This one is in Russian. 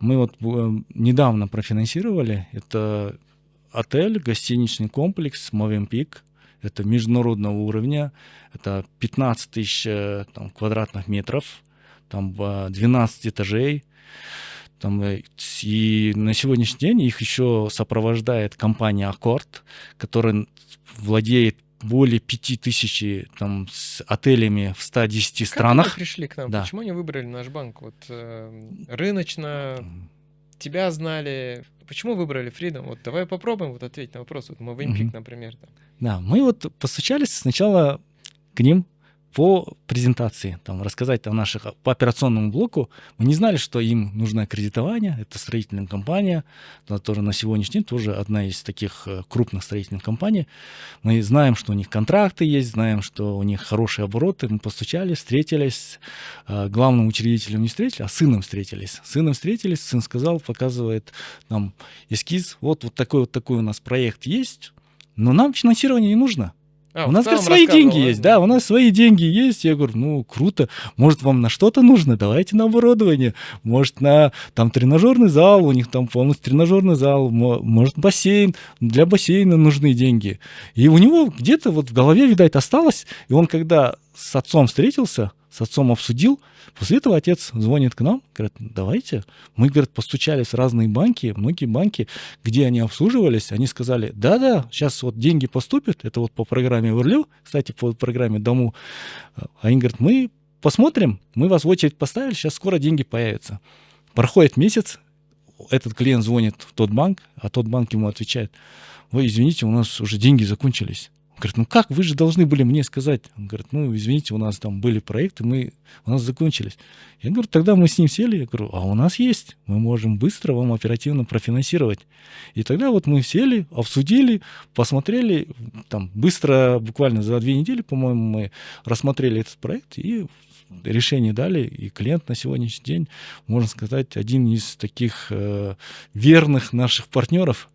Мы вот недавно профинансировали. Это отель, гостиничный комплекс Movenpick. Это международного уровня. Это 15 тысяч там, квадратных метров. Там 12 этажей. Там, и на сегодняшний день их еще сопровождает компания Аккорд, которая владеет более 5000 там, с отелями в 110 странах. Как они пришли к нам? Да. Почему они выбрали наш банк? Вот рыночно, тебя знали. Почему выбрали Freedom? Вот давай попробуем вот ответить на вопрос. Вот Movenpick, например. Там. Да, мы вот постучались сначала к ним по презентации, там, рассказать о наших, по операционному блоку. Мы не знали, что им нужно кредитование. Это строительная компания, которая на сегодняшний день тоже одна из таких крупных строительных компаний. Мы знаем, что у них контракты есть, знаем, что у них хорошие обороты. Мы постучали, встретились. Главным учредителем не встретились, а сыном встретились. Сын сказал, показывает нам эскиз. Вот такой у нас проект есть, но нам финансирование не нужно. У нас, говорит, свои деньги есть, да, у нас свои деньги есть. Я говорю, ну, круто, может, вам на что-то нужно, давайте на оборудование, может, на там тренажерный зал, у них там полностью тренажерный зал, может, бассейн, для бассейна нужны деньги. И у него где-то вот в голове, видать, осталось, и он, когда с отцом встретился, с отцом обсудил. После этого отец звонит к нам, говорит, давайте. Мы, говорит, постучались в разные банки, многие банки, где они обслуживались, они сказали, да-да, сейчас вот деньги поступят, это вот по программе ВРЛЮ, кстати, по программе Дому. Они говорят, мы посмотрим, мы вас в очередь поставили, сейчас скоро деньги появятся. Проходит месяц, этот клиент звонит в тот банк, а тот банк ему отвечает, ой, извините, у нас уже деньги закончились. Говорит, ну как, вы же должны были мне сказать. Он говорит, ну извините, у нас там были проекты, у нас закончились. Я говорю, тогда мы с ним сели, я говорю, а у нас есть, мы можем быстро вам оперативно профинансировать. И тогда вот мы сели, обсудили, посмотрели, там быстро, буквально за 2 недели, по-моему, мы рассмотрели этот проект и решение дали, и клиент на сегодняшний день, можно сказать, один из таких верных наших партнеров.